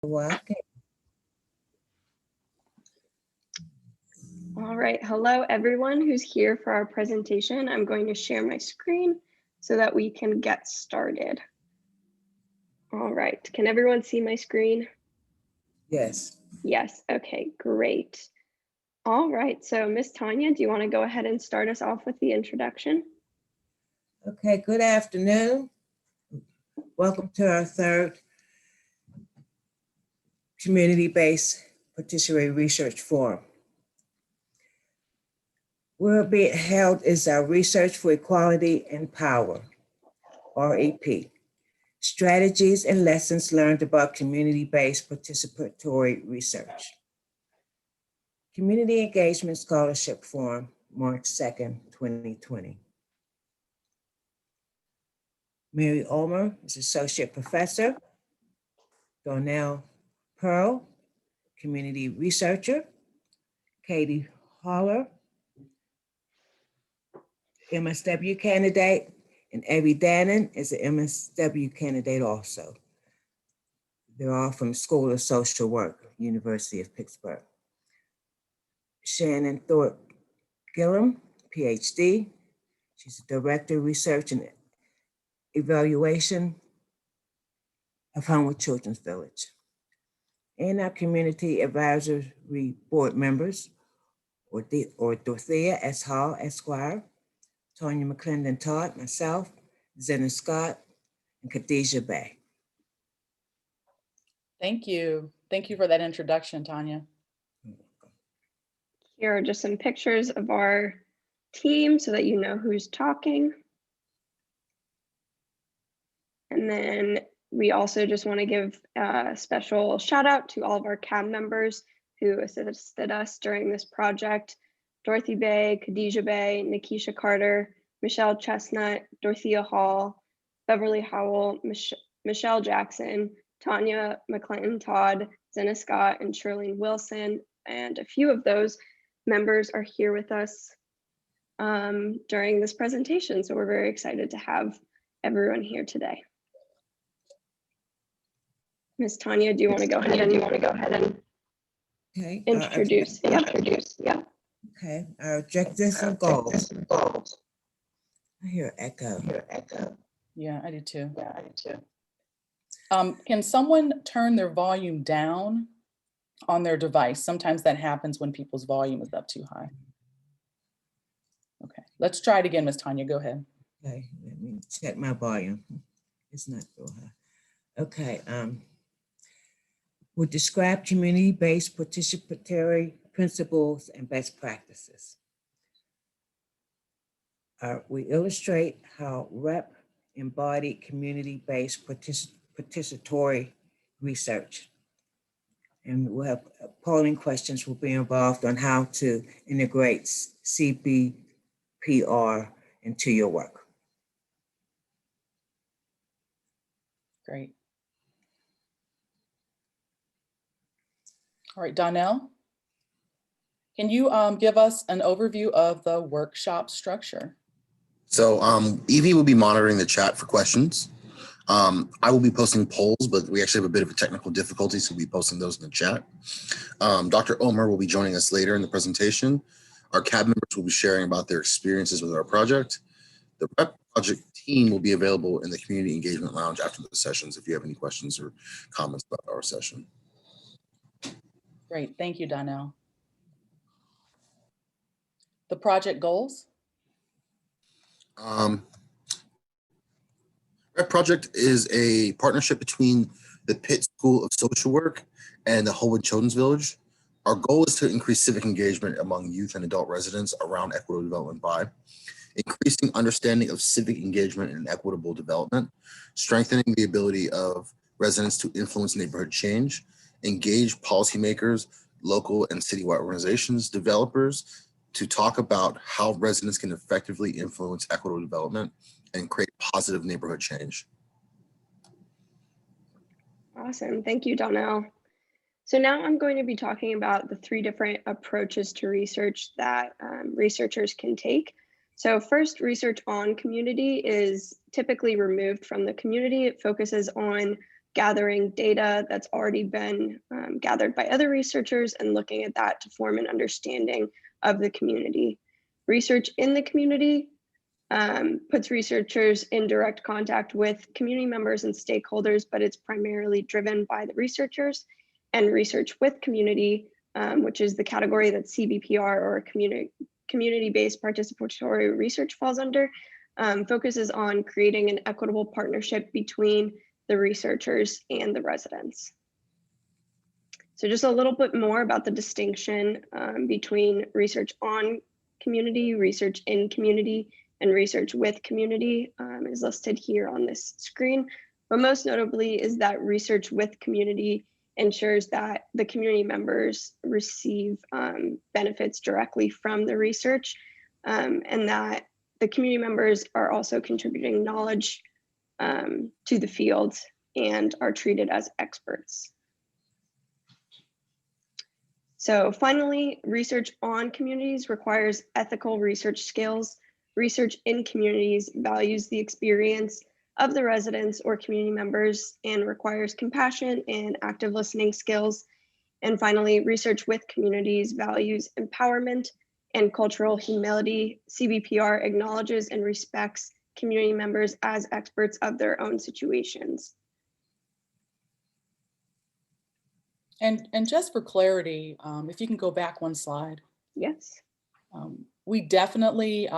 Welcome. All right, hello everyone who's here for our presentation. I'm going to share my screen so that we can get started. All right, can everyone see my screen? Yes. Yes, okay, great. All right, so Miss Tanya, do you want to go ahead and start us off with the introduction? Okay, good afternoon. Welcome to our third community-based participatory research forum. Will be held is our Research for Equality and Power, REP, strategies and lessons learned about community-based participatory research. Community Engagement Scholarship Forum, March 2nd, 2020. Mary Ulmer is Associate Professor. Donnell Pearl, Community Researcher. Katie Holler, MSW candidate, and Abby Dannon is an MSW candidate also. They're all from School of Social Work, University of Pittsburgh. Shannon Thorpe Gillum, PhD. She's a Director of Research and Evaluation of Homewood Children's Village. And our Community Advisory Board members, or Dorothea S. Hall, Esquire, Tonya McClendon Todd, myself, Zena Scott, and Khadijah Bay. Thank you. Thank you for that introduction, Tanya. Here are just some pictures of our team so that you know who's talking. And then we also just want to give a special shout out to all of our CAB members who assisted us during this project. Dorothy Bay, Khadijah Bay, Nikisha Carter, Michelle Chestnut, Dorothea Hall, Beverly Howell, Michelle Jackson, Tanya McClinton Todd, Zena Scott, and Shirlene Wilson. And a few of those members are here with us during this presentation. So we're very excited to have everyone here today. Ms. Tanya, do you want to go ahead and Okay. introduce? Yeah. Okay. Our objectives and goals. I hear echo. Yeah, I did too. Can someone turn their volume down on their device? Sometimes that happens when people's volume is up too high. Okay, let's try it again, Ms. Tanya, go ahead. Okay, let me check my volume. It's not so high. Okay. We'll describe community-based participatory principles and best practices. We illustrate how REP embodied community-based participatory research. And we'll have polling questions will be involved on how to integrate CBPR into your work. Great. All right, Donnell, can you give us an overview of the workshop structure? So Evie will be monitoring the chat for questions. I will be posting polls, but we actually have a bit of a technical difficulty, so we'll be posting those in the chat. Dr. Omer will be joining us later in the presentation. Our CAB members will be sharing about their experiences with our project. The REP project team will be available in the Community Engagement Lounge after the sessions if you have any questions or comments about our session. Great, thank you, Donnell. The project goals? REP project is a partnership between the Pitt School of Social Work and the Homewood Children's Village. Our goal is to increase civic engagement among youth and adult residents around equitable development by increasing understanding of civic engagement and equitable development, strengthening the ability of residents to influence neighborhood change, engage policymakers, local and citywide organizations, developers, to talk about how residents can effectively influence equitable development and create positive neighborhood change. Awesome, thank you, Donnell. So now I'm going to be talking about the 3 different approaches to research that researchers can take. So first, research on community is typically removed from the community. It focuses on gathering data that's already been gathered by other researchers and looking at that to form an understanding of the community. Research in the community puts researchers in direct contact with community members and stakeholders, but it's primarily driven by the researchers. And research with community, which is the category that CBPR, or community-based participatory research, falls under, focuses on creating an equitable partnership between the researchers and the residents. So just a little bit more about the distinction between research on community, research in community, and research with community is listed here on this screen. But most notably is that research with community ensures that the community members receive benefits directly from the research, and that the community members are also contributing knowledge to the field and are treated as experts. So finally, research on communities requires ethical research skills. Research in communities values the experience of the residents or community members and requires compassion and active listening skills. And finally, research with communities values empowerment and cultural humility. CBPR acknowledges and respects community members as experts of their own situations. And just for clarity, if you can go back one slide. Yes. We definitely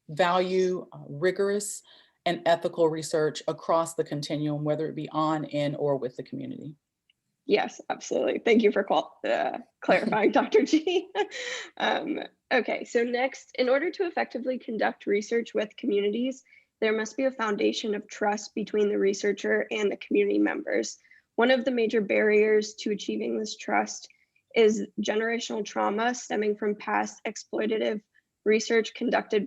value rigorous and ethical research across the continuum, whether it be on, in, or with the community. Yes, absolutely. Thank you for clarifying, Dr. G. Okay, so next, in order to effectively conduct research with communities, there must be a foundation of trust between the researcher and the community members. One of the major barriers to achieving this trust is generational trauma stemming from past exploitative research conducted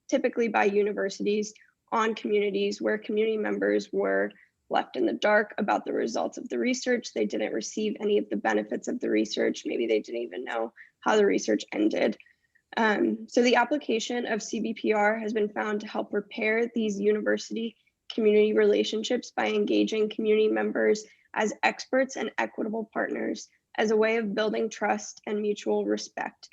typically by universities on communities, where community members were left in the dark about the results of the research. They didn't receive any of the benefits of the research. Maybe they didn't even know how the research ended. So the application of CBPR has been found to help repair these university community relationships by engaging community members as experts and equitable partners as a way of building trust and mutual respect.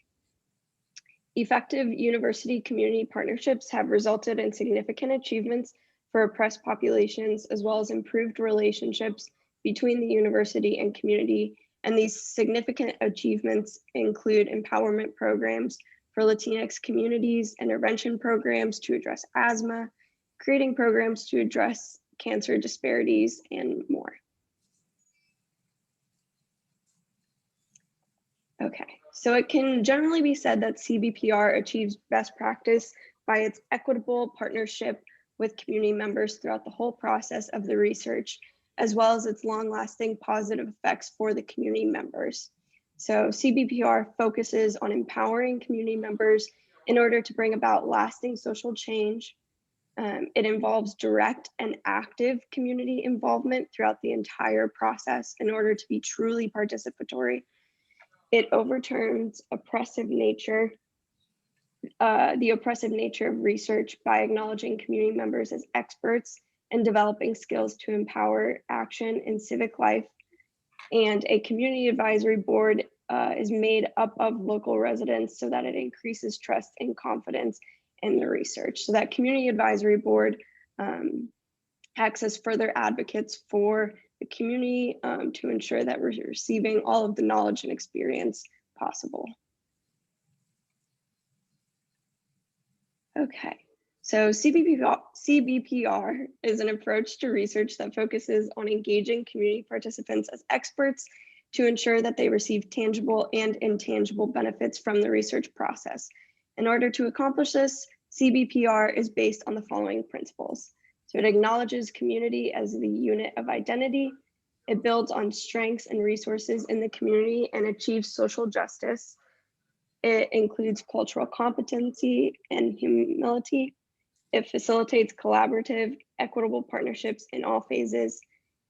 Effective university community partnerships have resulted in significant achievements for oppressed populations, as well as improved relationships between the university and community. And these significant achievements include empowerment programs for Latinx communities, intervention programs to address asthma, creating programs to address cancer disparities, and more. Okay, so it can generally be said that CBPR achieves best practice by its equitable partnership with community members throughout the whole process of the research, as well as its long-lasting positive effects for the community members. So CBPR focuses on empowering community members in order to bring about lasting social change. It involves direct and active community involvement throughout the entire process in order to be truly participatory. It overturns the oppressive nature of research by acknowledging community members as experts and developing skills to empower action in civic life. And a community advisory board is made up of local residents so that it increases trust and confidence in the research. So that community advisory board acts as further advocates for the community to ensure that we're receiving all of the knowledge and experience possible. Okay, so CBPR is an approach to research that focuses on engaging community participants as experts to ensure that they receive tangible and intangible benefits from the research process. In order to accomplish this, CBPR is based on the following principles. So it acknowledges community as the unit of identity. It builds on strengths and resources in the community and achieves social justice. It includes cultural competency and humility. It facilitates collaborative, equitable partnerships in all phases.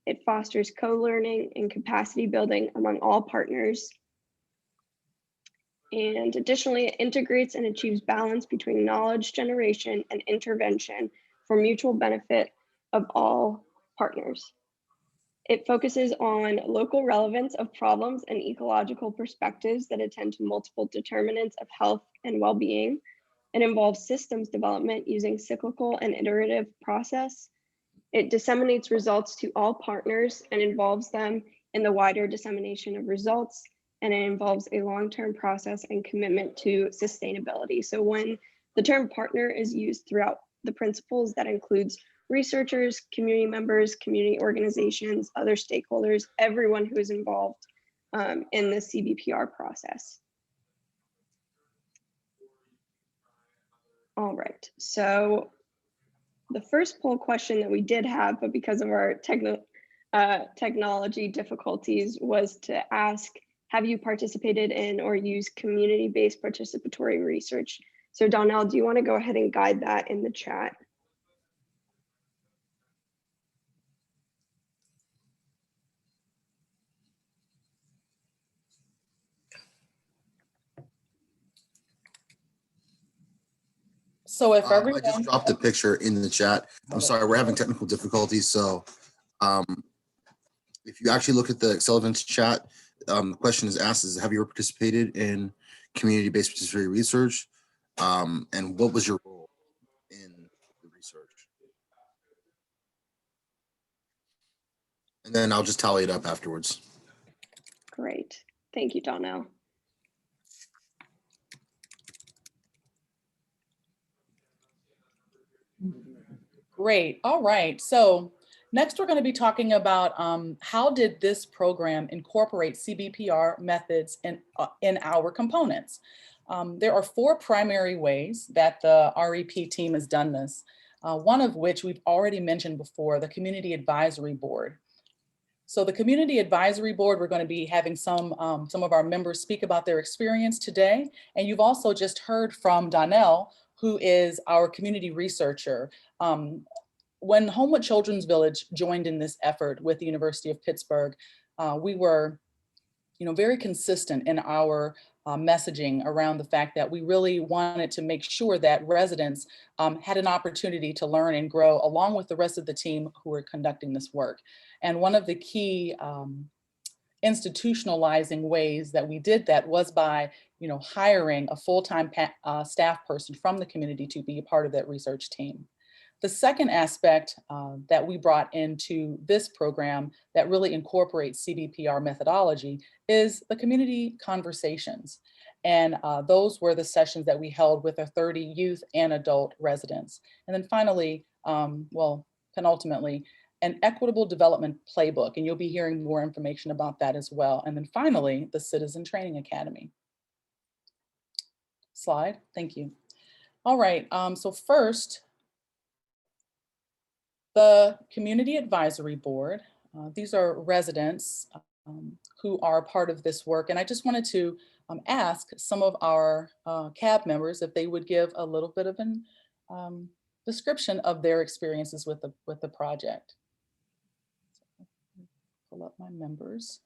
It fosters co-learning and capacity building among all partners. And additionally, it integrates and achieves balance between knowledge generation and intervention for mutual benefit of all partners. It focuses on local relevance of problems and ecological perspectives that attend to multiple determinants of health and well-being. It involves systems development using cyclical and iterative process. It disseminates results to all partners and involves them in the wider dissemination of results. And it involves a long-term process and commitment to sustainability. So when the term partner is used throughout the principles, that includes researchers, community members, community organizations, other stakeholders, everyone who is involved in the CBPR process. All right, so the first poll question that we did have, but because of our technology difficulties, was to ask, have you participated in or used community-based participatory research? So Donnell, do you want to go ahead and guide that in the chat? So if I everyone, just dropped a picture in the chat. I'm sorry, we're having technical difficulties. So if you actually look at the Excel events chat, the question is asked is, have you ever participated in community-based participatory research? And what was your role in the research? And then I'll just tally it up afterwards. Great, thank you, Donnell. great, all right. So next we're going to be talking about how did this program incorporate CBPR methods in our components. There are 4 primary ways that the REP team has done this, one of which we've already mentioned before, the Community Advisory Board. So the Community Advisory Board, we're going to be having some of our members speak about their experience today. And you've also just heard from Donnell, who is our community researcher. When Homewood Children's Village joined in this effort with the University of Pittsburgh, we were very consistent in our messaging around the fact that we really wanted to make sure that residents had an opportunity to learn and grow along with the rest of the team who were conducting this work. And one of the key institutionalizing ways that we did that was by hiring a full-time staff person from the community to be a part of that research team. The second aspect that we brought into this program that really incorporates CBPR methodology is the community conversations. And those were the sessions that we held with our 30 youth and adult residents. And then finally, penultimately, an equitable development playbook. And you'll be hearing more information about that as well. And then finally, the Citizen Training Academy. Slide, thank you. All right, so first, the Community Advisory Board. These are residents who are part of this work. And I just wanted to ask some of our CAB members if they would give a little bit of an description of their experiences with the project. Pull up my members.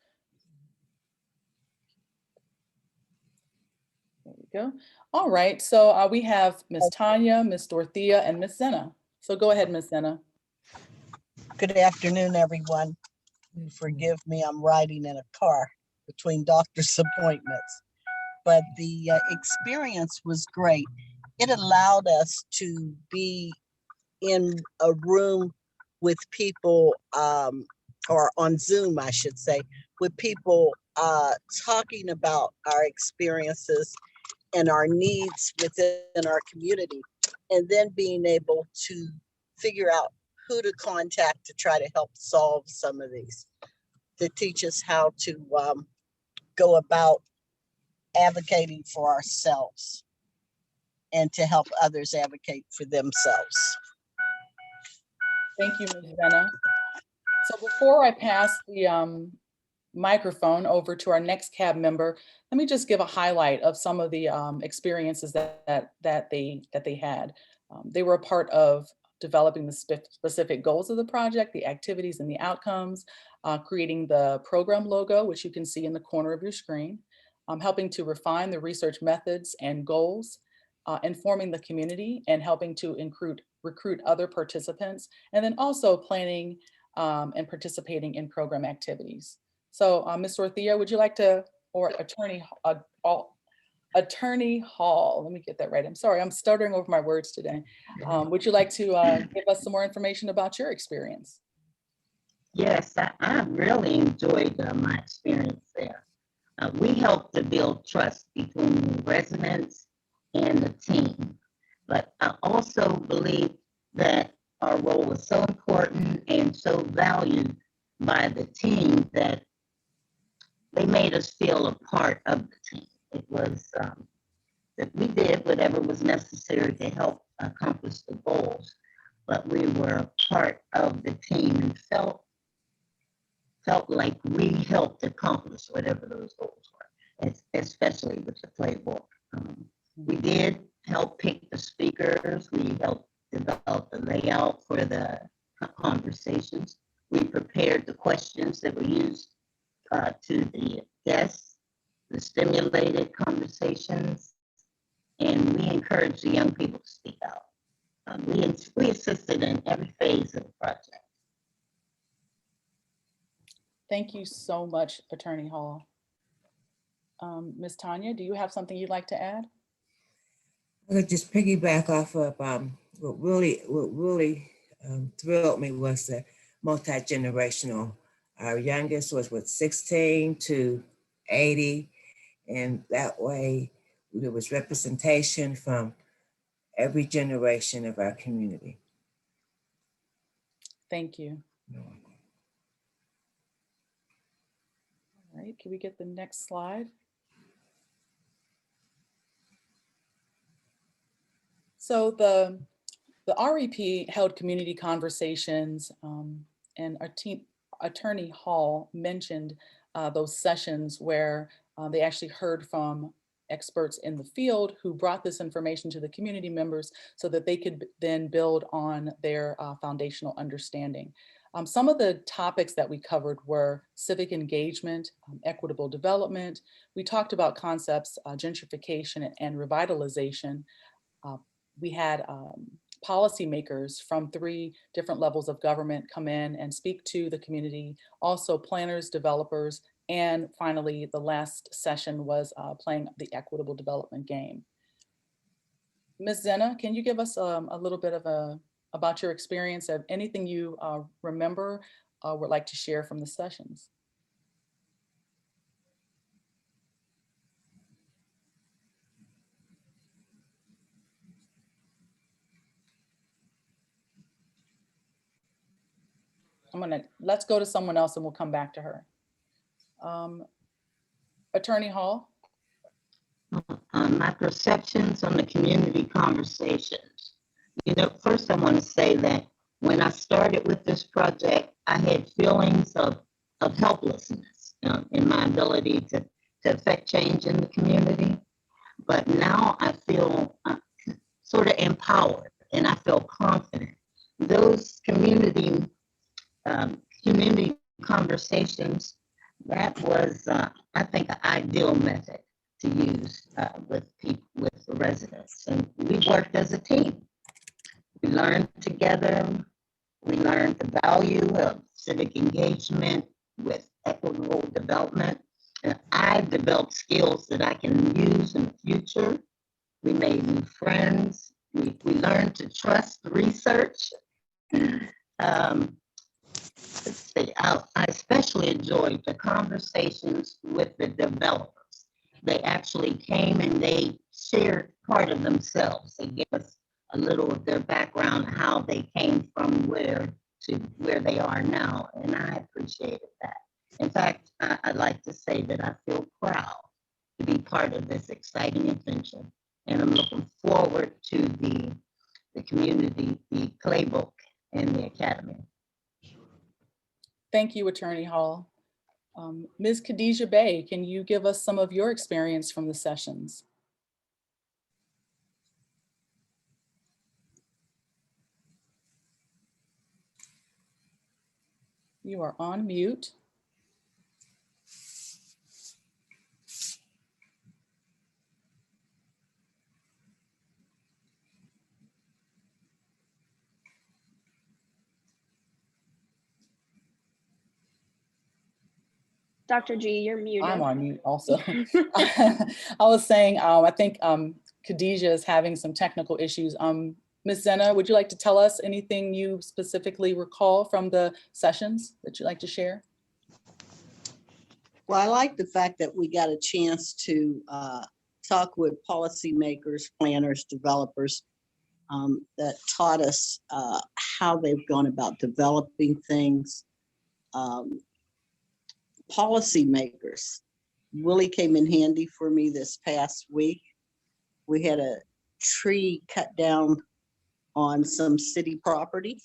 There we go. All right, so we have Ms. Tanya, Ms. Dorothea, and Ms. Zena. So go ahead, Ms. Zena. Good afternoon, everyone. Forgive me, I'm riding in a car between doctor's appointments. But the experience was great. It allowed us to be in a room with people, or on Zoom, I should say, with people talking about our experiences and our needs within our community, and then being able to figure out who to contact to try to help solve some of these, to teach us how to go about advocating for ourselves and to help others advocate for themselves. Thank you, Ms. Zena. So before I pass the microphone over to our next CAB member, let me just give a highlight of some of the experiences that they had. They were a part of developing the specific goals of the project, the activities and the outcomes, creating the program logo, which you can see in the corner of your screen, helping to refine the research methods and goals, informing the community and helping to recruit other participants, and then also planning and participating in program activities. So Ms. Dorothea, would you like to, or Attorney Hall, let me get that right. I'm sorry, I'm stuttering over my words today. Would you like to give us some more information about your experience? Yes, I really enjoyed my experience there. We helped to build trust between the residents and the team. But I also believe that our role was so important and so valued by the team that they made us feel a part of the team. It was that we did whatever was necessary to help accomplish the goals, but we were a part of the team and felt like we helped accomplish whatever those goals were, especially with the playbook. We did help pick the speakers. We helped develop the layout for the conversations. We prepared the questions that were used to the guests, the stimulated conversations, and we encouraged the young people to speak out. We assisted in every phase of the project. Thank you so much, Attorney Hall. Ms. Tanya, do you have something you'd like to add? I could just piggyback off of what really thrilled me was the multi-generational. Our youngest was with 16 to 80, and that way there was representation from every generation of our community. Thank you. All right, can we get the next slide? So the REP held community conversations, and our team, Attorney Hall mentioned those sessions where they actually heard from experts in the field who brought this information to the community members so that they could then build on their foundational understanding. Some of the topics that we covered were civic engagement, equitable development. We talked about concepts, gentrification and revitalization. We had policymakers from 3 different levels of government come in and speak to the community, also planners, developers, and finally, the last session was playing the equitable development game. Ms. Zena, can you give us a little bit of about your experience of anything you remember or would like to share from the sessions? Let's go to someone else and we'll come back to her. Attorney Hall. My perceptions on the community conversations. You know, first I want to say that when I started with this project, I had feelings of helplessness in my ability to affect change in the community. But now I feel sort of empowered and I feel confident. Those community conversations, that was, I think, an ideal method to use with people, with the residents. And we worked as a team. We learned together. We learned the value of civic engagement with equitable development. And I developed skills that I can use in the future. We made new friends. We learned to trust research. I especially enjoyed the conversations with the developers. They actually came and they shared part of themselves. They gave us a little of their background, how they came from where to where they are now, and I appreciated that. In fact, I'd like to say that I feel proud to be part of this exciting adventure, and I'm looking forward to the community, the playbook, and the academy. Thank you, Attorney Hall. Ms. Khadijah Bey, can you give us some of your experience from the sessions? You are on mute. Dr. G, you're muted. I'm on mute also. I was saying, I think Khadijah is having some technical issues. Ms. Zena, would you like to tell us anything you specifically recall from the sessions that you'd like to share? Well, I like the fact that we got a chance to talk with policymakers, planners, developers that taught us how they've gone about developing things. Policymakers really came in handy for me this past week. We had a tree cut down on some city property.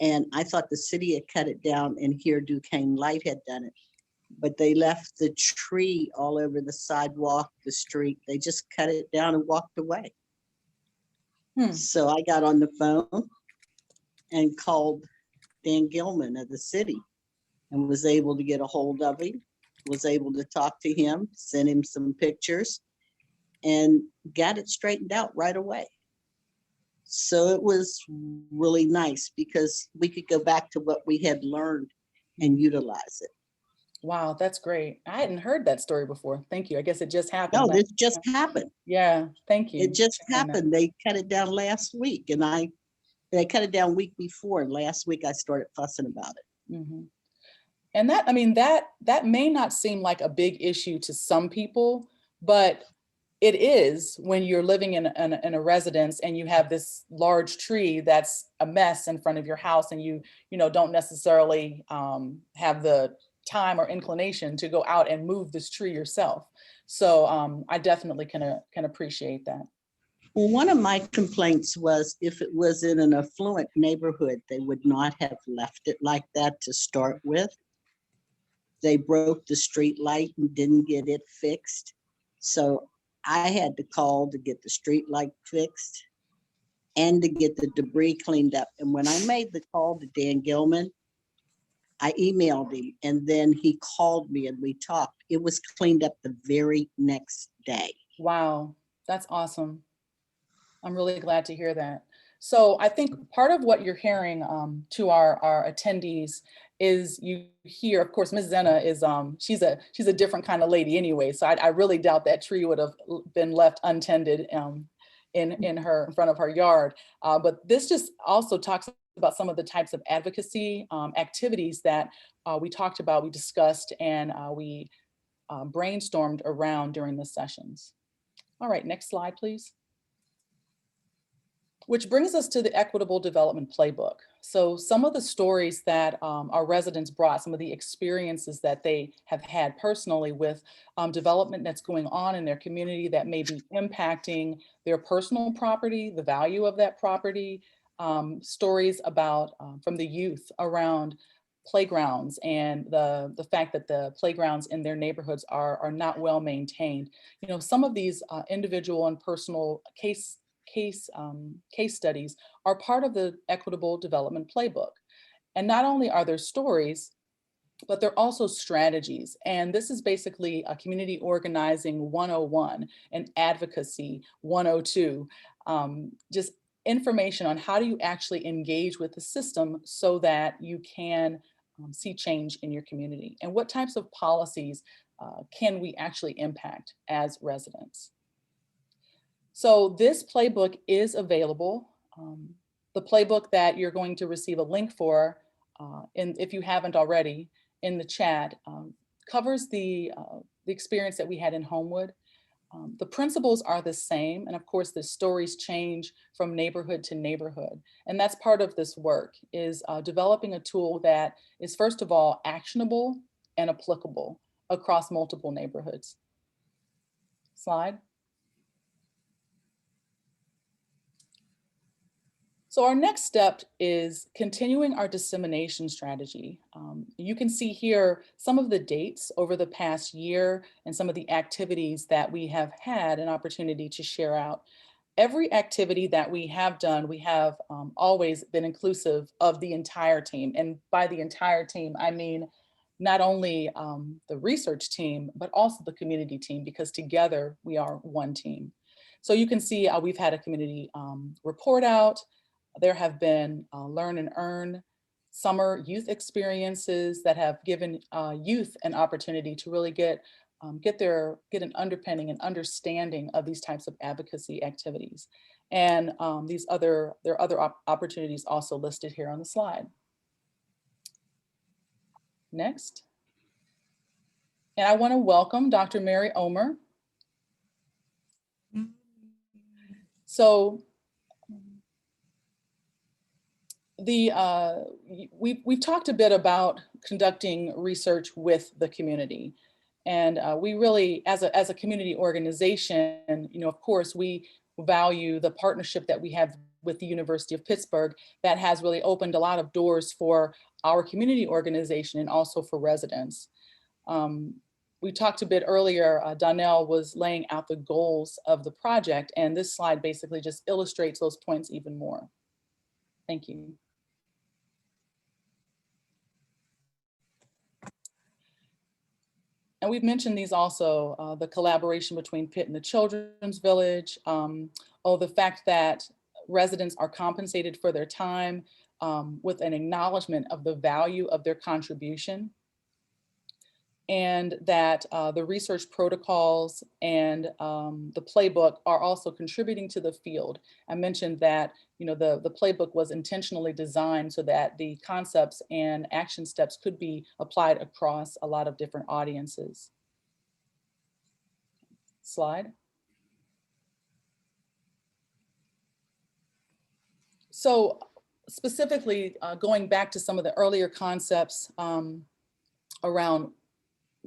And I thought the city had cut it down and here Duquesne Light had done it. But they left the tree all over the sidewalk, the street. They just cut it down and walked away. So I got on the phone and called Dan Gilman of the city and was able to get a hold of him, was able to talk to him, send him some pictures, and got it straightened out right away. So it was really nice because we could go back to what we had learned and utilize it. Wow, that's great. I hadn't heard that story before. Thank you. I guess it just happened. No, this just happened. Yeah, thank you. It just happened. They cut it down last week and they cut it down week before. And last week I started fussing about it. Mm-hmm. And that, I mean, that may not seem like a big issue to some people, but it is when you're living in a residence and you have this large tree that's a mess in front of your house and you don't necessarily have the time or inclination to go out and move this tree yourself. So I definitely can appreciate that. Well, one of my complaints was if it was in an affluent neighborhood, they would not have left it like that to start with. They broke the street light and didn't get it fixed. So I had to call to get the street light fixed and to get the debris cleaned up. And when I made the call to Dan Gilman, I emailed him and then he called me and we talked. It was cleaned up the very next day. Wow, that's awesome. I'm really glad to hear that. So I think part of what you're hearing to our attendees is you hear, of course, Ms. Zena is, she's a different kind of lady anyway. So I really doubt that tree would have been left untended in front of her yard. But this just also talks about some of the types of advocacy activities that we talked about, we discussed, and we brainstormed around during the sessions. All right, next slide, please. Which brings us to the Equitable Development Playbook. So some of the stories that our residents brought, some of the experiences that they have had personally with development that's going on in their community that may be impacting their personal property, the value of that property, stories about from the youth around playgrounds and the fact that the playgrounds in their neighborhoods are not well maintained. You know, some of these individual and personal case studies are part of the Equitable Development Playbook. And not only are there stories, but they're also strategies. And this is basically a community organizing 101 and advocacy 102, just information on how do you actually engage with the system so that you can see change in your community and what types of policies can we actually impact as residents. So this playbook is available. The playbook that you're going to receive a link for, if you haven't already, in the chat, covers the experience that we had in Homewood. The principles are the same, and of course the stories change from neighborhood to neighborhood. And that's part of this work, is developing a tool that is first of all actionable and applicable across multiple neighborhoods. Slide. So our next step is continuing our dissemination strategy. You can see here some of the dates over the past year and some of the activities that we have had an opportunity to share out. Every activity that we have done, we have always been inclusive of the entire team. And by the entire team, I mean not only the research team, but also the community team, because together we are one team. So you can see we've had a community report out. There have been learn and earn summer youth experiences that have given youth an opportunity to really get an underpinning and understanding of these types of advocacy activities. And there are other opportunities also listed here on the slide. Next. And I want to welcome Dr. Mary Omer. So we've talked a bit about conducting research with the community. And we really, as a community organization, of course, we value the partnership that we have with the University of Pittsburgh that has really opened a lot of doors for our community organization and also for residents. We talked a bit earlier, Donnell was laying out the goals of the project, and this slide basically just illustrates those points even more. Thank you. And we've mentioned these also, the collaboration between Pitt and the Children's Village, the fact that residents are compensated for their time with an acknowledgement of the value of their contribution, and that the research protocols and the playbook are also contributing to the field. I mentioned that the playbook was intentionally designed so that the concepts and action steps could be applied across a lot of different audiences. Slide. So specifically going back to some of the earlier concepts around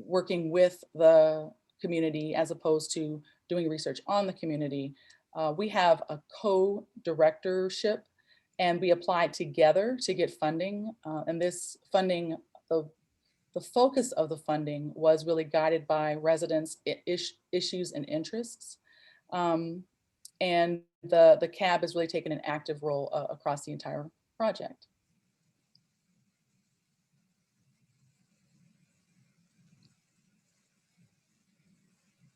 working with the community as opposed to doing research on the community, we have a co-directorship, and we applied together to get funding. And this funding, the focus of the funding was really guided by residents' issues and interests. And the CAB has really taken an active role across the entire project.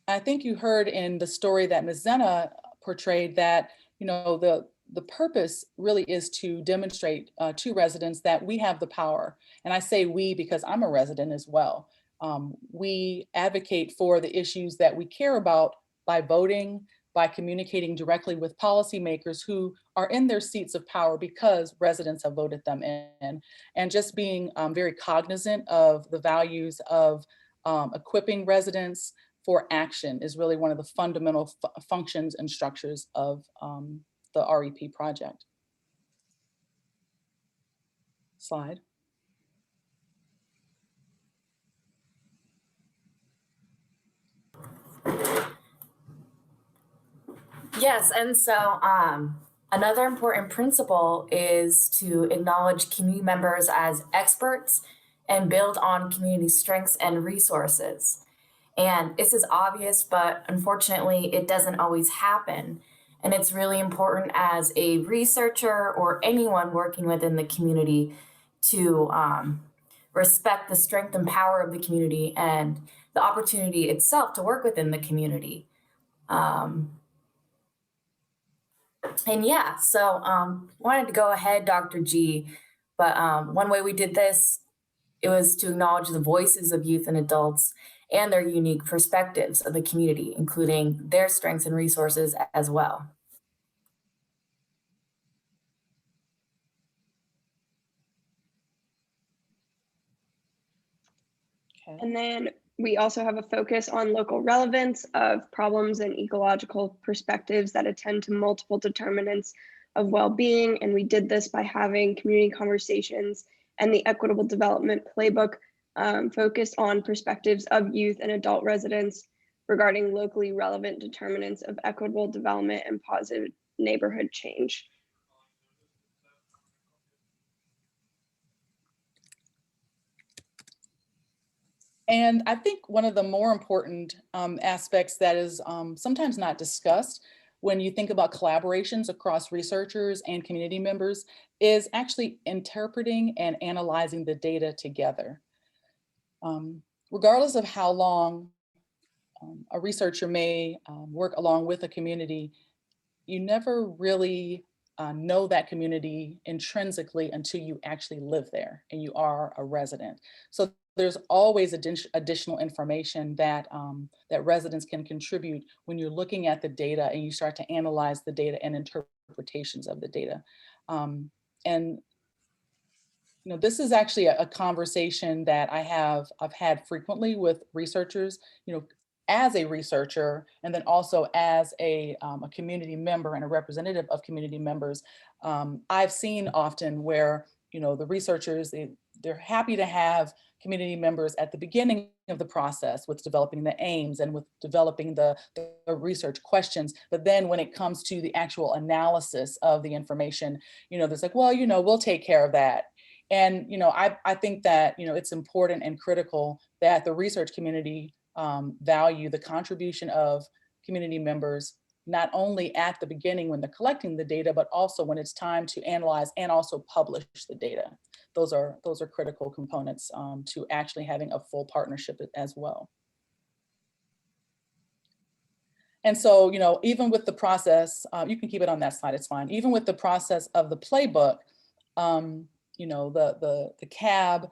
I think you heard in the story that Ms. Zena portrayed that, the purpose really is to demonstrate to residents that we have the power. And I say we because I'm a resident as well. We advocate for the issues that we care about by voting, by communicating directly with policymakers who are in their seats of power because residents have voted them in, and just being very cognizant of the values of equipping residents for action is really one of the fundamental functions and structures of the REP project. Slide. Yes, and so another important principle is to acknowledge community members as experts and build on community strengths and resources. And this is obvious, but unfortunately, it doesn't always happen. And it's really important as a researcher or anyone working within the community to respect the strength and power of the community and the opportunity itself to work within the community. And yeah, so wanted to go ahead, Dr. G, but one way we did this, it was to acknowledge the voices of youth and adults and their unique perspectives of the community, including their strengths and resources as well. Okay. And then we also have a focus on local relevance of problems and ecological perspectives that attend to multiple determinants of well-being. And we did this by having community conversations and the equitable development playbook focused on perspectives of youth and adult residents regarding locally relevant determinants of equitable development and positive neighborhood change. And I think one of the more important aspects that is sometimes not discussed when you think about collaborations across researchers and community members is actually interpreting and analyzing the data together. Regardless of how long a researcher may work along with a community, you never really know that community intrinsically until you actually live there and you are a resident. So there's always additional information that, that residents can contribute when you're looking at the data and you start to analyze the data and interpretations of the data. And you know, this is actually a conversation that I've had frequently with researchers, you know, as a researcher, and then also as a community member and a representative of community members. I've seen often where, you know, the researchers, they're happy to have community members at the beginning of the process with developing the aims and with developing the research questions. But then when it comes to the actual analysis of the information, you know, there's like, well, you know, we'll take care of that. And, you know, I think that, you know, it's important and critical that the research community value the contribution of community members, not only at the beginning when they're collecting the data, but also when it's time to analyze and also publish the data. Those are critical components to actually having a full partnership as well. And so, you know, even with the process, you can keep it on that slide, it's fine. Even with the process of the playbook, you know, the CAB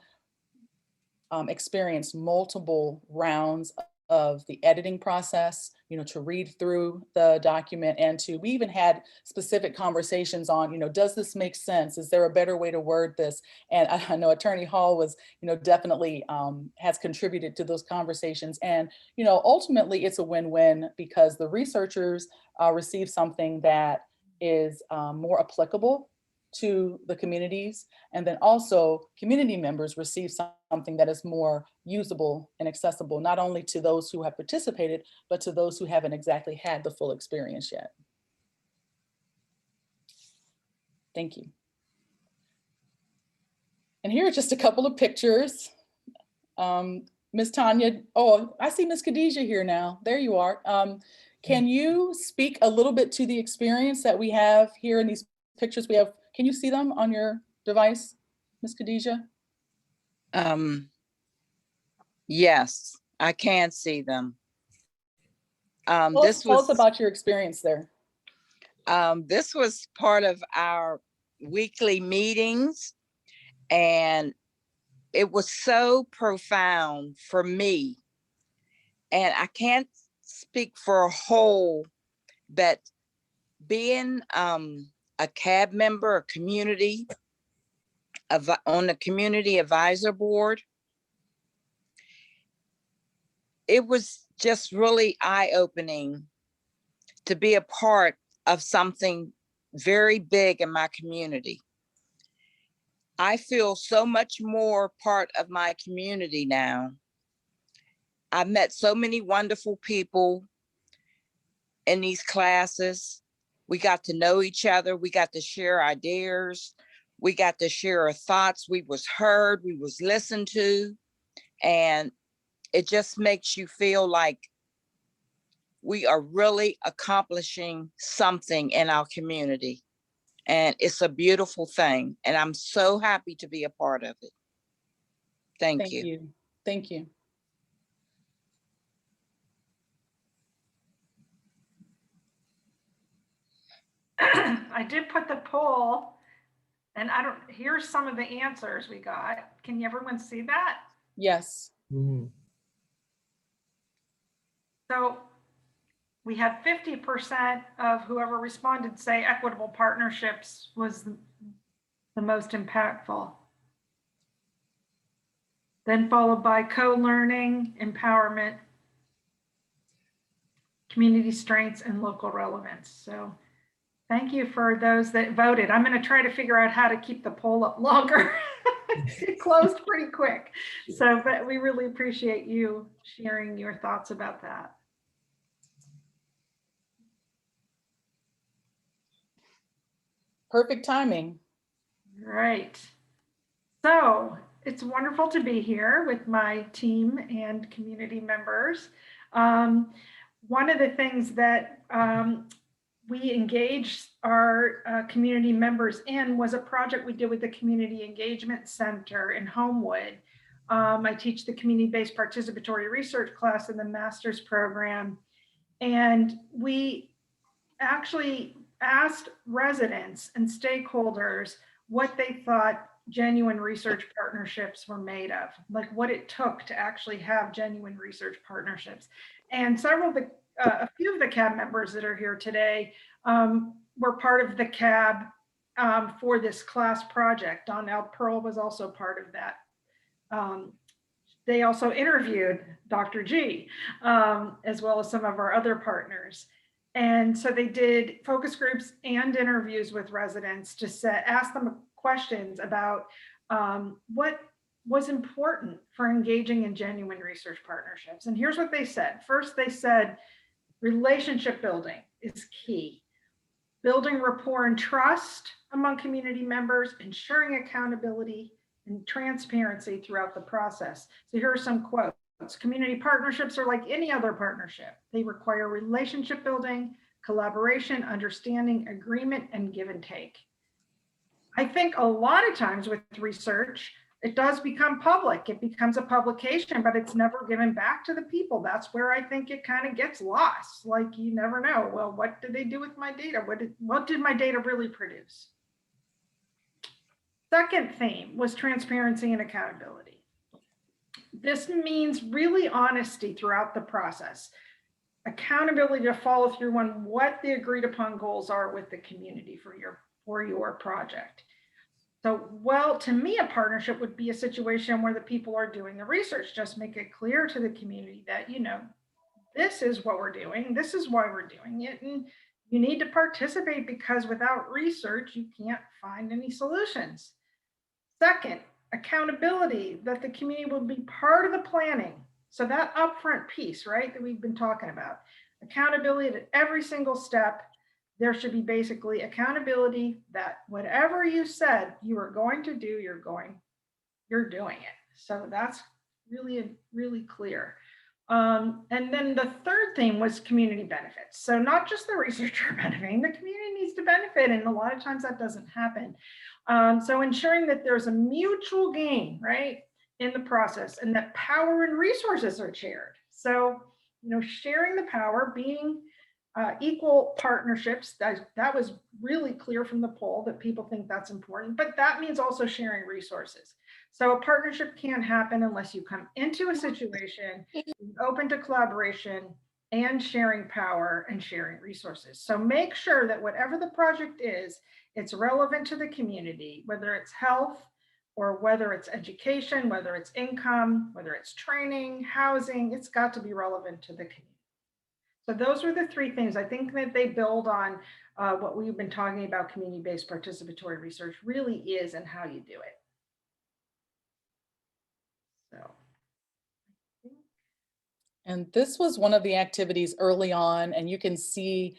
experienced multiple rounds of the editing process, you know, to read through the document, and we even had specific conversations on, you know, does this make sense? Is there a better way to word this? And I know Attorney Hall was, you know, definitely has contributed to those conversations. And, you know, ultimately it's a win-win because the researchers receive something that is more applicable to the communities. And then also community members receive something that is more usable and accessible, not only to those who have participated, but to those who haven't exactly had the full experience yet. Thank you. And here are just a couple of pictures. Ms. Tanya, oh, I see Ms. Khadijah here now. There you are. Can you speak a little bit to the experience that we have here in these pictures we have? Can you see them on your device, Ms. Khadijah? Yes, I can see them. Tell us about your experience there. This was part of our weekly meetings, and it was so profound for me. And I can't speak for a whole, but being a CAB member, a community on the community advisor board, it was just really eye-opening to be a part of something very big in my community. I feel so much more part of my community now. I've met so many wonderful people in these classes. We got to know each other. We got to share ideas. We got to share our thoughts. We was heard, we was listened to. And it just makes you feel like we are really accomplishing something in our community. And it's a beautiful thing. And I'm so happy to be a part of it. Thank you. Thank you. I did put the poll, and here's some of the answers we got. Can everyone see that? Yes. Mm. So we had 50% of whoever responded say equitable partnerships was the most impactful. Then followed by co-learning, empowerment, community strengths, and local relevance. So thank you for those that voted. I'm going to try to figure out how to keep the poll up longer. It closed pretty quick. So, but we really appreciate you sharing your thoughts about that. Perfect timing. Right. So it's wonderful to be here with my team and community members. One of the things that we engaged our community members in was a project we did with the Community Engagement Center in Homewood. I teach the community-based participatory research class in the master's program. And we actually asked residents and stakeholders what they thought genuine research partnerships were made of, like what it took to actually have genuine research partnerships. And a few of the CAB members that are here today were part of the CAB for this class project. Donnell Pearl was also part of that. They also interviewed Dr. G, as well as some of our other partners. And so they did focus groups and interviews with residents to ask them questions about what was important for engaging in genuine research partnerships. And here's what they said. First, they said relationship building is key. Building rapport and trust among community members, ensuring accountability and transparency throughout the process. So here are some quotes. Community partnerships are like any other partnership. They require relationship building, collaboration, understanding, agreement, and give and take. I think a lot of times with research, it does become public. It becomes a publication, but it's never given back to the people. That's where I think it kind of gets lost. Like, you never know, well, what did they do with my data? What did my data really produce? Second theme was transparency and accountability. This means really honesty throughout the process. Accountability to follow through on what the agreed upon goals are with the community for your project. So, well, to me, a partnership would be a situation where the people are doing the research, just make it clear to the community that, you know, this is what we're doing, this is why we're doing it, and you need to participate because without research, you can't find any solutions. Second, accountability, that the community will be part of the planning. So that upfront piece, right, that we've been talking about, accountability at every single step. There should be basically accountability that whatever you said you were going to do, you're doing it. So that's really clear. And then the third theme was community benefits. So not just the researcher benefiting, the community needs to benefit. And a lot of times that doesn't happen. So ensuring that there's a mutual gain, right, in the process, and that power and resources are shared. So, you know, sharing the power, being equal partnerships, that was really clear from the poll that people think that's important, but that means also sharing resources. So a partnership can't happen unless you come into a situation open to collaboration and sharing power and sharing resources. So make sure that whatever the project is, it's relevant to the community, whether it's health or whether it's education, whether it's income, whether it's training, housing, it's got to be relevant to the community. So those are the three things. I think that they build on what we've been talking about, community-based participatory research really is and how you do it. So. And this was one of the activities early on, and you can see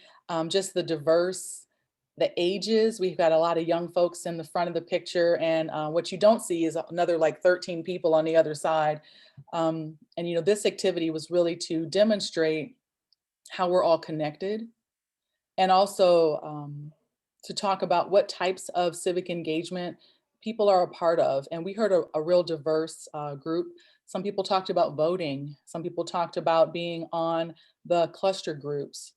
just the ages. We've got a lot of young folks in the front of the picture, and what you don't see is another like 13 people on the other side. And you know, this activity was really to demonstrate how we're all connected, and also to talk about what types of civic engagement people are a part of. And we heard a real diverse group. Some people talked about voting. Some people talked about being on the cluster groups,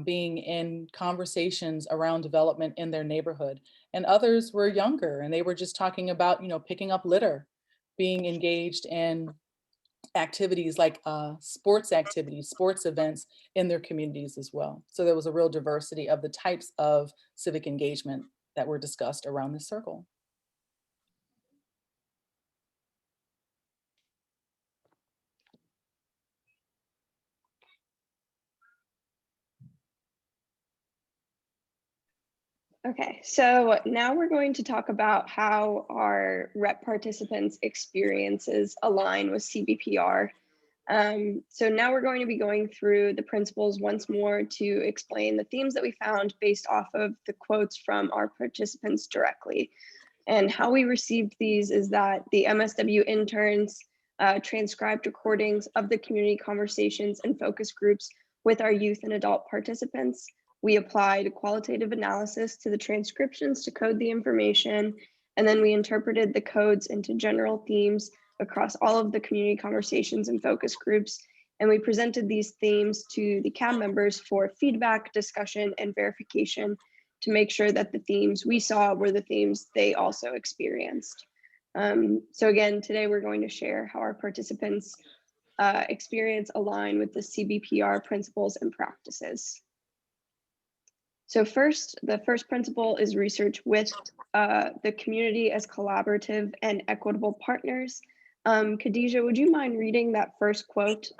being in conversations around development in their neighborhood. And others were younger, and they were just talking about, you know, picking up litter, being engaged in activities like sports activities, sports events in their communities as well. So there was a real diversity of the types of civic engagement that were discussed around this circle. Okay, so now we're going to talk about how our rep participants' experiences align with CBPR. So now we're going to be going through the principles once more to explain the themes that we found based off of the quotes from our participants directly. And how we received these is that the MSW interns transcribed recordings of the community conversations and focus groups with our youth and adult participants. We applied qualitative analysis to the transcriptions to code the information, and then we interpreted the codes into general themes across all of the community conversations and focus groups And we presented these themes to the CAB members for feedback, discussion, and verification to make sure that the themes we saw were the themes they also experienced. So again, today we're going to share how our participants' experience align with the CBPR principles and practices. So first, the first principle is research with the community as collaborative and equitable partners. Khadijah, would you mind reading that first quote?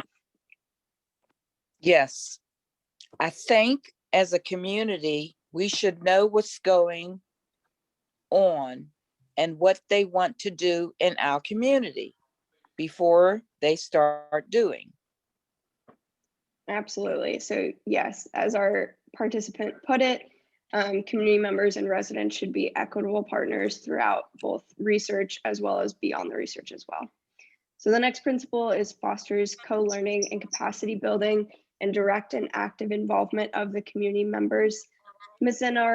Yes. I think as a community, we should know what's going on and what they want to do in our community before they start doing. Absolutely. So yes, as our participant put it, community members and residents should be equitable partners throughout both research as well as beyond the research as well. So the next principle is fosters co-learning and capacity building and direct and active involvement of the community members. Ms. Zena,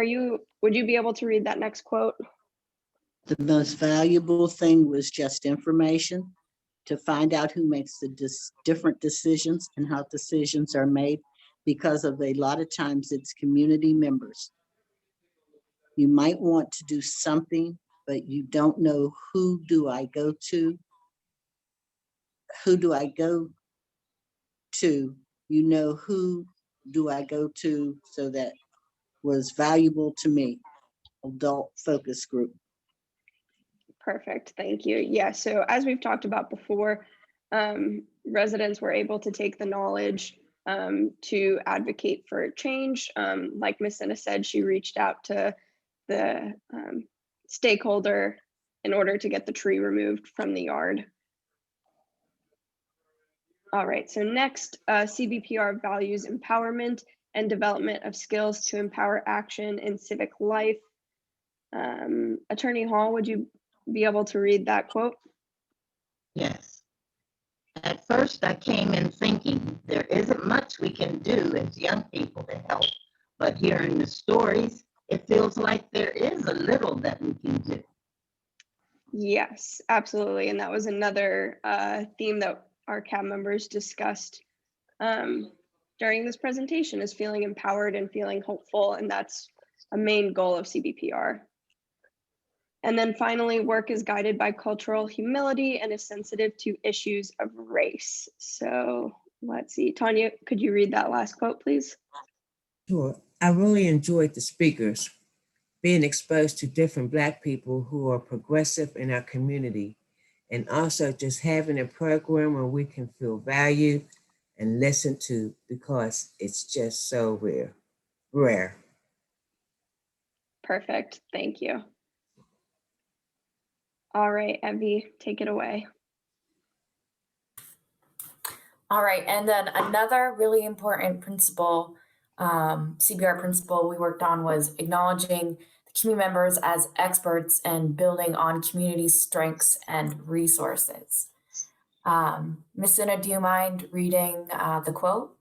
would you be able to read that next quote? The most valuable thing was just information to find out who makes the different decisions and how decisions are made, because of a lot of times it's community members. You might want to do something, but you don't know who do I go to? Who do I go to? You know, who do I go to? So that was valuable to me. Adult focus group. Perfect, thank you. Yeah, so as we've talked about before, residents were able to take the knowledge to advocate for change. Like Ms. Zena said, she reached out to the stakeholder in order to get the tree removed from the yard. All right, so next, CBPR values empowerment and development of skills to empower action in civic life. Attorney Hall, would you be able to read that quote? Yes. At first, I came in thinking there isn't much we can do as young people to help, but hearing the stories, it feels like there is a little that we can do. Yes, absolutely. And that was another theme that our CAB members discussed during this presentation, is feeling empowered and feeling hopeful. And that's a main goal of CBPR. And then finally, work is guided by cultural humility and is sensitive to issues of race. So let's see, Tanya, could you read that last quote, please? Sure. I really enjoyed the speakers, being exposed to different Black people who are progressive in our community, and also just having a program where we can feel valued and listened to, because it's just so rare. Perfect, thank you. All right, Evie, take it away. All right, and then another really important principle, CBR principle we worked on, was acknowledging the community members as experts and building on community strengths and resources. Ms. Zena, do you mind reading the quote?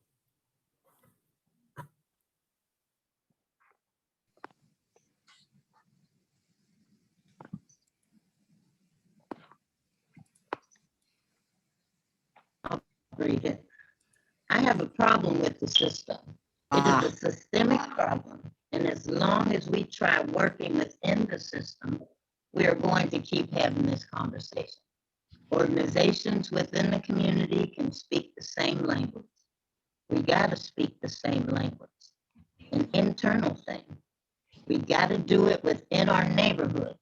Read it. I have a problem with the system. It is a systemic problem, and as long as we try working within the system, we are going to keep having this conversation. Organizations within the community can speak the same language. We got to speak the same language. An internal thing. We got to do it within our neighborhood.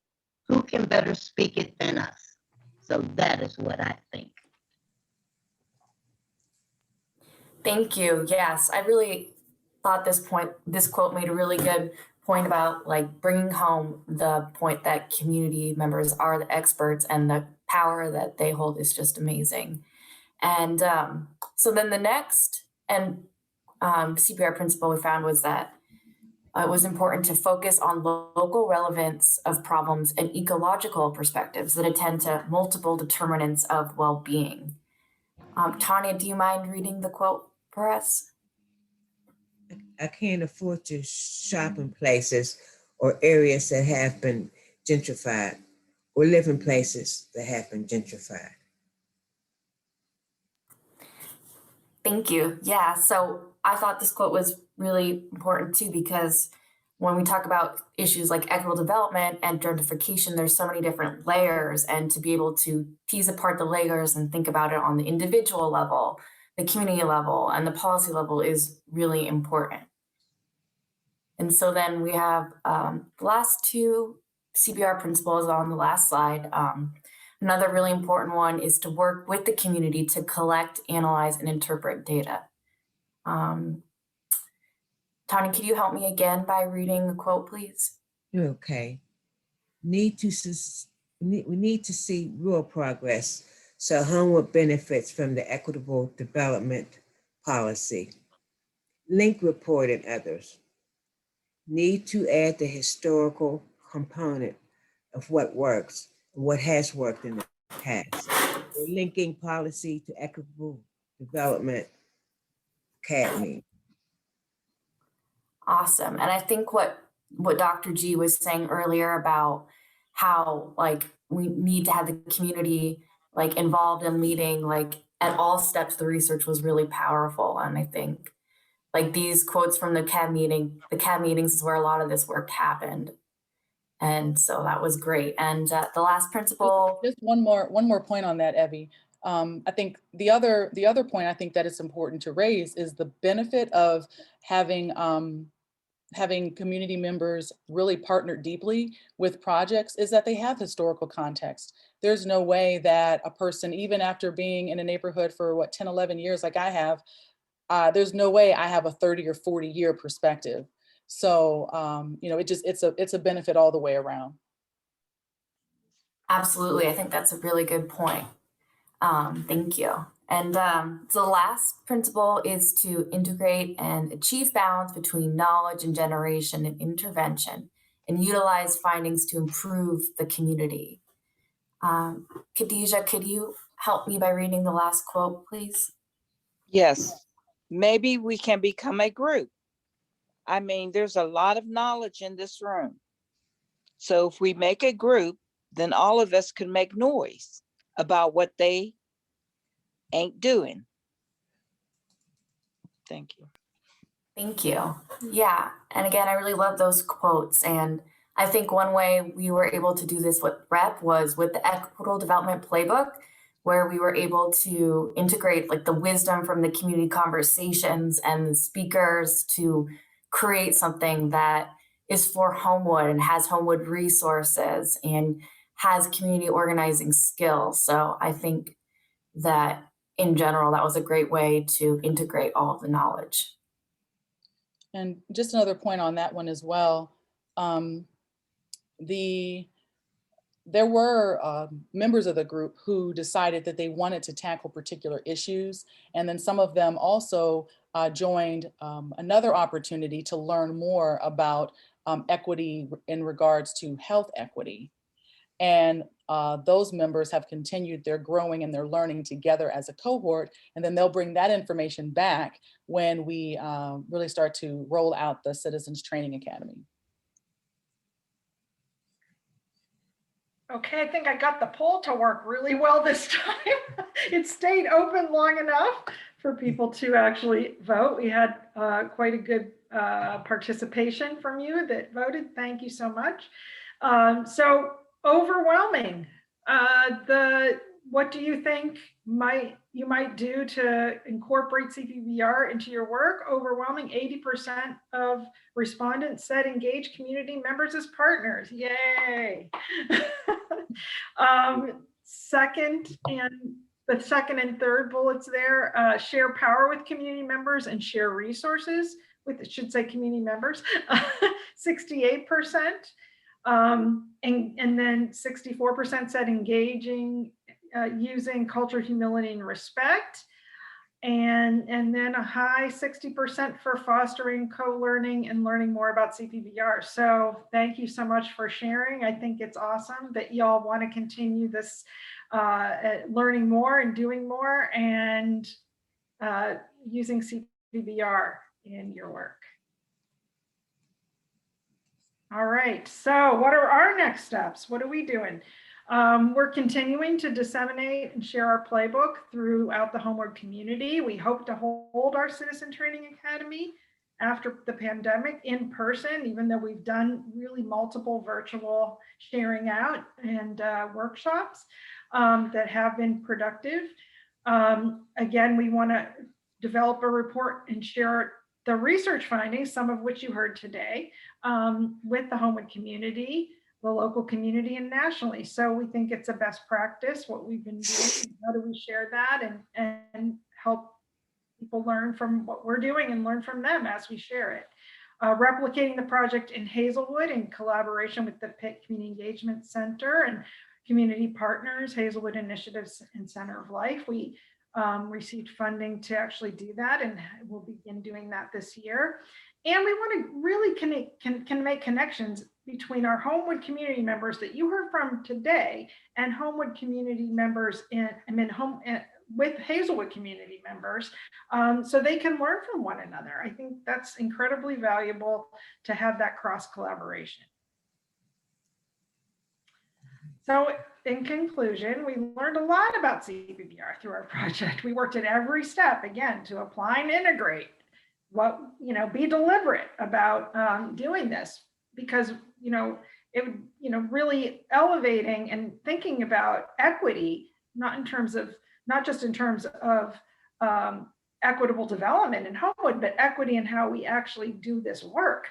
Who can better speak it than us? So that is what I think. Thank you. Yes, I really thought this quote made a really good point about like bringing home the point that community members are the experts and the power that they hold is just amazing. And so then the next CPR principle we found was that it was important to focus on local relevance of problems and ecological perspectives that attend to multiple determinants of well-being. Tanya, do you mind reading the quote for us? I can't afford to shop in places or areas that have been gentrified, or live in places that have been gentrified. Thank you. Yeah, so I thought this quote was really important too, because when we talk about issues like equitable development and gentrification, there's so many different layers, and to be able to tease apart the layers and think about it on the individual level, the community level, and the policy level is really important. And so then we have the last two CBR principles on the last slide. Another really important one is to work with the community to collect, analyze, and interpret data. Tanya, could you help me again by reading the quote, please? Okay. We need to see real progress so Homewood benefits from the equitable development policy. Link report and others. Need to add the historical component of what works, what has worked in the past. We're linking policy to equitable development academy. Awesome. And I think what Dr. G was saying earlier about how like we need to have the community like involved in leading like at all steps of the research was really powerful. And I think like these quotes from the CAB meetings is where a lot of this work happened. And so that was great. And the last principle. Just one more point on that, Evie. I think the other point I think that it's important to raise is the benefit of having community members really partner deeply with projects is that they have historical context. There's no way that a person, even after being in a neighborhood for 10, 11 years like I have, there's no way I have a 30 or 40 year perspective. So, you know, it's a benefit all the way around. Absolutely. I think that's a really good point. Thank you. And so the last principle is to integrate and achieve balance between knowledge and generation and intervention and utilize findings to improve the community. Khadijah, could you help me by reading the last quote, please? Yes, maybe we can become a group. I mean, there's a lot of knowledge in this room. So if we make a group, then all of us can make noise about what they ain't doing. Thank you. Thank you. Yeah. And again, I really love those quotes. And I think one way we were able to do this with REP was with the Equitable Development Playbook, where we were able to integrate like the wisdom from the community conversations and the speakers to create something that is for Homewood and has Homewood resources and has community organizing skills. So I think that in general, that was a great way to integrate all of the knowledge. And just another point on that one as well. There were members of the group who decided that they wanted to tackle particular issues. And then some of them also joined another opportunity to learn more about equity in regards to health equity. And those members have continued their growing and their learning together as a cohort. And then they'll bring that information back when we really start to roll out the Citizens Training Academy. Okay, I think I got the poll to work really well this time. It stayed open long enough for people to actually vote. We had quite a good participation from you that voted. Thank you so much. So overwhelming. What do you think you might do to incorporate CPBR into your work? Overwhelming 80% of respondents said engage community members as partners. Yay. The second and third bullets there, share power with community members and share resources with, it should say community members, 68%. And then 64% said engaging, using culture, humility, and respect. And then a high 60% for fostering co-learning and learning more about CPBR. So thank you so much for sharing. I think it's awesome that y'all want to continue this learning more and doing more and using CPBR in your work. All right, so what are our next steps? What are we doing? We're continuing to disseminate and share our playbook throughout the Homeward community. We hope to hold our Citizen Training Academy after the pandemic in person, even though we've done really multiple virtual sharing out and workshops that have been productive. Again, we want to develop a report and share the research findings, some of which you heard today, with the Homewood community, the local community, and nationally. So we think it's a best practice, what we've been doing. How do we share that and help people learn from what we're doing and learn from them as we share it. Replicating the project in Hazelwood in collaboration with the Pitt Community Engagement Center and community partners, Hazelwood Initiatives and Center of Life. We received funding to actually do that, and we'll begin doing that this year. And we want to really can make connections between our Homewood community members that you heard from today and Homewood community members with Hazelwood community members, so they can learn from one another. I think that's incredibly valuable to have that cross collaboration. So in conclusion, we learned a lot about CBPR through our project. We worked at every step, again, to apply and integrate be deliberate about doing this, because, it would, really elevating and thinking about equity, not just in terms of equitable development in Homewood, but equity in how we actually do this work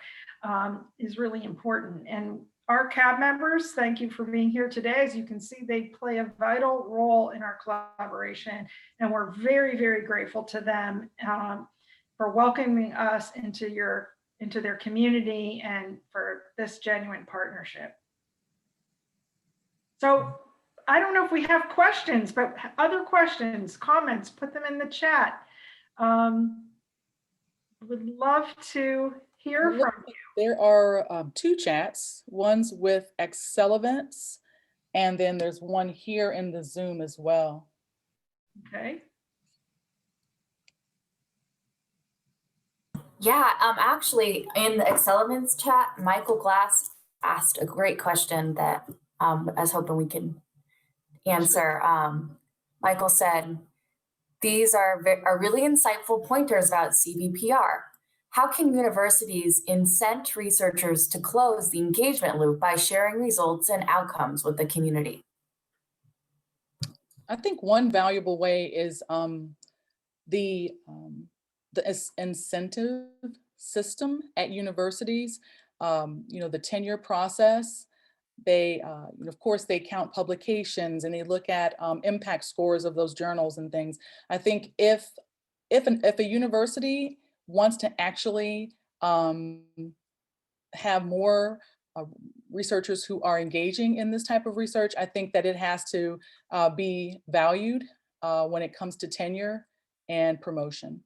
is really important. And our CAB members, thank you for being here today. As you can see, they play a vital role in our collaboration, and we're very, very grateful to them for welcoming us into their community and for this genuine partnership. So I don't know if we have questions, but other questions, comments, put them in the chat. Would love to hear from you. There are 2 chats. One's with Excellence, and then there's one here in the Zoom as well. Okay. Yeah, actually, in the Excellence chat, Michael Glass asked a great question that I was hoping we can answer. Michael said, these are really insightful pointers about CBPR. How can universities incent researchers to close the engagement loop by sharing results and outcomes with the community? I think one valuable way is the incentive system at universities. The tenure process. They, of course, they count publications and they look at impact scores of those journals and things. I think if a university wants to actually have more researchers who are engaging in this type of research, I think that it has to be valued when it comes to tenure and promotion.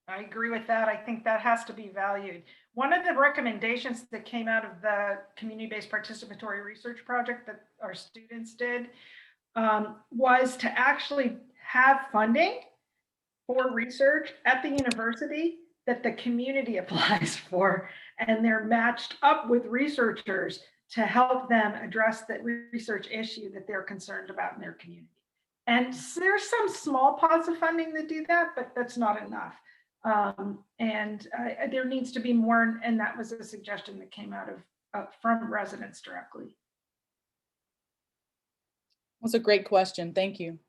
I agree with that. I think that has to be valued. One of the recommendations that came out of the community-based participatory research project that our students did was to actually have funding for research at the university that the community applies for, and they're matched up with researchers to help them address the research issue that they're concerned about in their community. And there's some small pots of funding that do that, but that's not enough. There needs to be more, and that was a suggestion that came out of from residents directly. That's a great question. Thank you.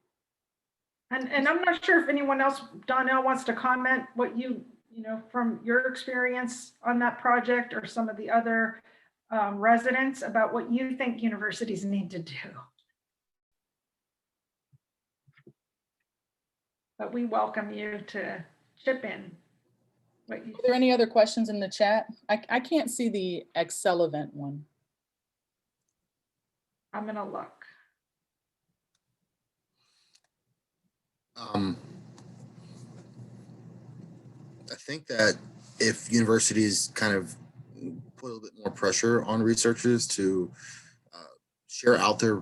And I'm not sure if anyone else, Donnell, wants to comment what you from your experience on that project, or some of the other residents, about what you think universities need to do. But we welcome you to chip in. Are there any other questions in the chat? I can't see the Excellent one. I'm gonna look. I think that if universities kind of put a little bit more pressure on researchers to share out their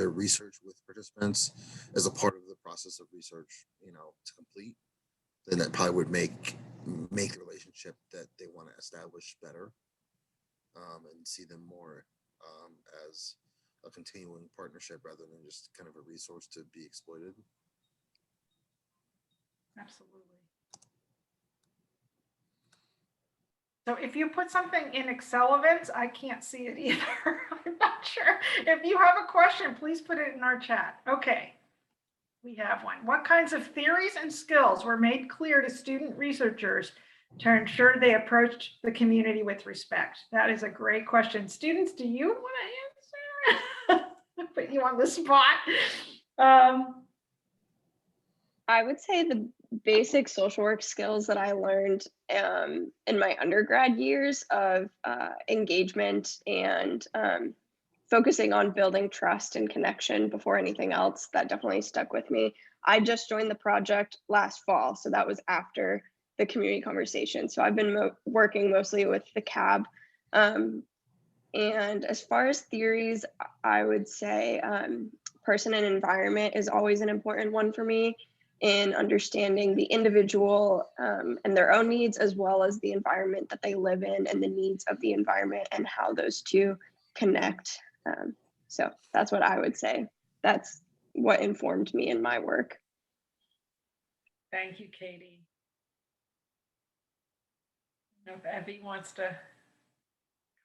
research with participants as a part of the process of research, to complete, then that probably would make the relationship that they want to establish better, and see them more as a continuing partnership rather than just kind of a resource to be exploited. Absolutely. So if you put something in Excel events, I can't see it either. I'm not sure. If you have a question, please put it in our chat. Okay, we have one. What kinds of theories and skills were made clear to student researchers to ensure they approached the community with respect? That is a great question. Students, do you want to answer? Put you on the spot. I would say the basic social work skills that I learned in my undergrad years of engagement and focusing on building trust and connection before anything else, that definitely stuck with me. I just joined the project last fall, so that was after the community conversation. So I've been working mostly with the CAB. And as far as theories, I would say person and environment is always an important one for me, in understanding the individual and their own needs, as well as the environment that they live in and the needs of the environment and how those two connect. So that's what I would say. That's what informed me in my work. Thank you, Katie. I don't know if Evie wants to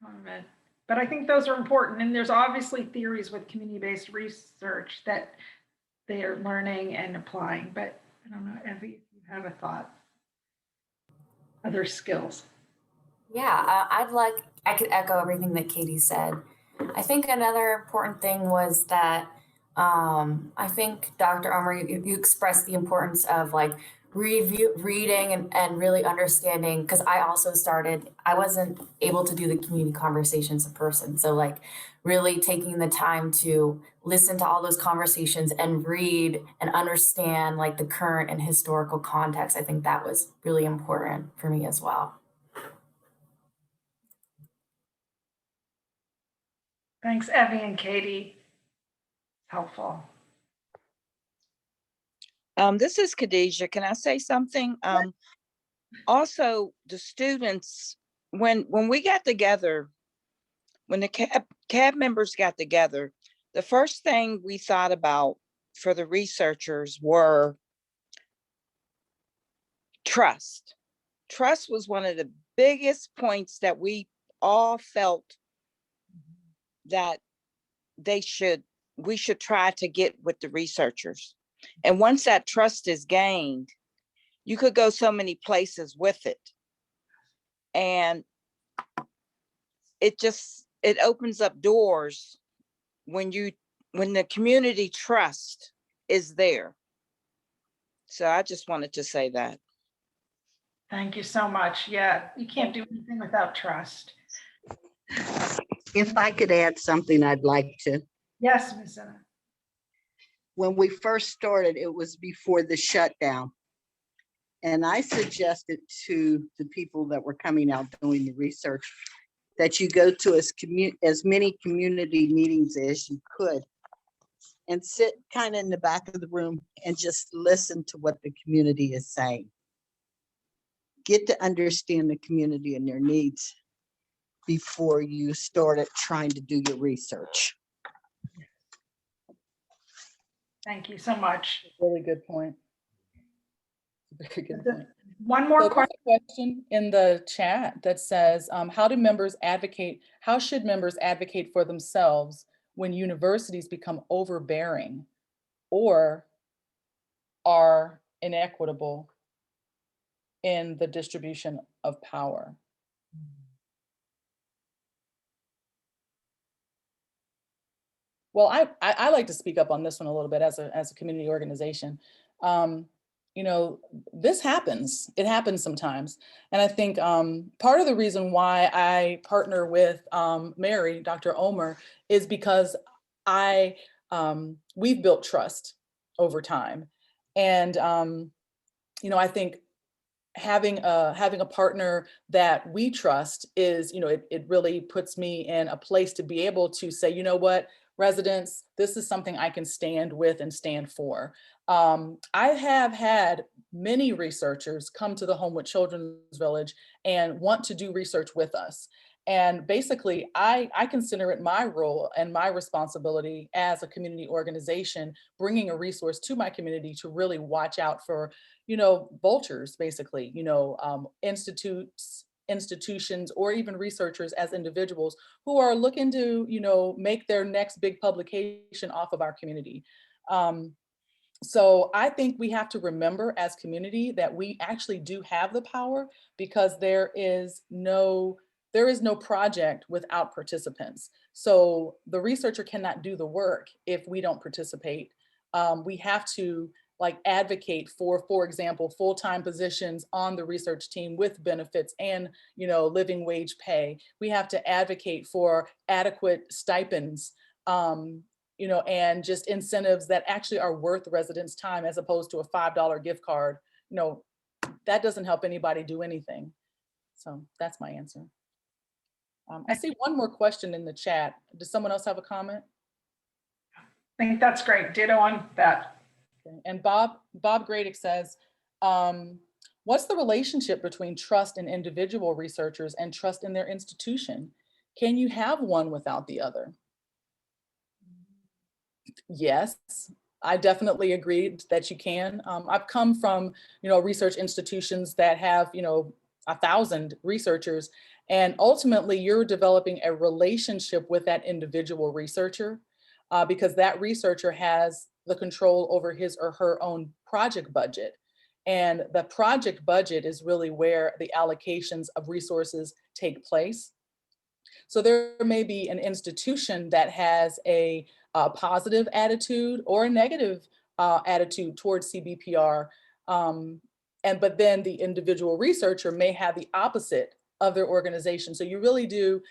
comment, but I think those are important. And there's obviously theories with community-based research that they are learning and applying, but I don't know, Evie, if you have a thought. Other skills. Yeah, I could echo everything that Katie said. I think another important thing was that I think Dr. Omer, you expressed the importance of like reading and really understanding, because I wasn't able to do the community conversations in person. So like really taking the time to listen to all those conversations and read and understand like the current and historical context. I think that was really important for me as well. Thanks, Evie and Katie. Helpful. This is Khadijah. Can I say something? Also, the students, when we got together, when the CAB members got together, the first thing we thought about for the researchers were trust. Trust was one of the biggest points that we all felt that we should try to get with the researchers. And once that trust is gained, you could go so many places with it. And it opens up doors when the community trust is there. So I just wanted to say that. Thank you so much. Yeah, you can't do anything without trust. If I could add something, I'd like to. Yes, Ms. Zinna. When we first started, it was before the shutdown. And I suggested to the people that were coming out doing the research that you go to as many community meetings as you could and sit kind of in the back of the room and just listen to what the community is saying. Get to understand the community and their needs before you started trying to do your research. Thank you so much. Really good point. Very good point. One more So there's a question in the chat that says, how should members advocate for themselves when universities become overbearing or are inequitable in the distribution of power? Well, I like to speak up on this one a little bit as a community organization. You know, this happens. It happens sometimes. And I think part of the reason why I partner with Mary, Dr. Omer, is because we've built trust over time. And, you know, I think having a partner that we trust is, you know, it really puts me in a place to be able to say, you know what, residents, this is something I can stand with and stand for. I have had many researchers come to the Homewood Children's Village and want to do research with us. And basically, I consider it my role and my responsibility as a community organization, bringing a resource to my community to really watch out for, vultures, basically, institutions, or even researchers as individuals who are looking to, make their next big publication off of our community. So I think we have to remember as community that we actually do have the power, because there is no project without participants. So the researcher cannot do the work if we don't participate. We have to advocate for example, full-time positions on the research team with benefits and, living wage pay. We have to advocate for adequate stipends, and just incentives that actually are worth residents' time, as opposed to a $5 gift card. That doesn't help anybody do anything. So that's my answer. I see one more question in the chat. Does someone else have a comment? I think that's great. Ditto on that. Okay. And Bob Gradick says, what's the relationship between trust in individual researchers and trust in their institution? Can you have one without the other? Yes, I definitely agree that you can. I've come from, research institutions that have, 1,000 researchers, and ultimately you're developing a relationship with that individual researcher, because that researcher has the control over his or her own project budget. And the project budget is really where the allocations of resources take place. So there may be an institution that has a positive attitude or a negative attitude towards CBPR. But then the individual researcher may have the opposite of their organization. So you really do,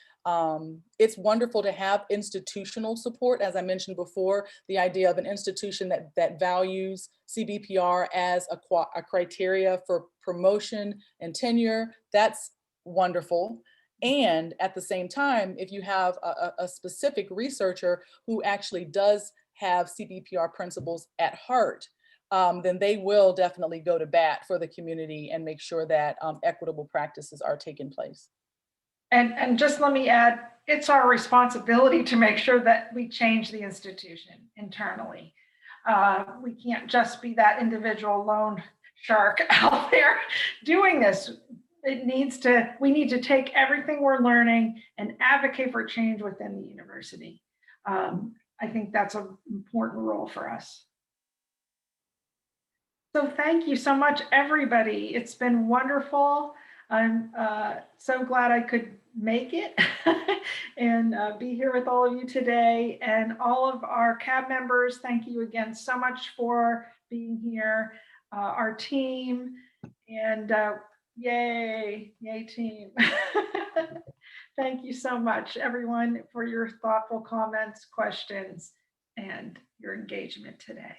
it's wonderful to have institutional support. As I mentioned before, the idea of an institution that values CBPR as a criteria for promotion and tenure, that's wonderful. And at the same time, if you have a specific researcher who actually does have CBPR principles at heart, then they will definitely go to bat for the community and make sure that equitable practices are taking place. And just let me add, it's our responsibility to make sure that we change the institution internally. We can't just be that individual lone shark out there doing this. We need to take everything we're learning and advocate for change within the university. I think that's an important role for us. So thank you so much, everybody. It's been wonderful. I'm so glad I could make it and be here with all of you today. And all of our CAB members, thank you again so much for being here. Our team, and yay team. Thank you so much, everyone, for your thoughtful comments, questions, and your engagement today.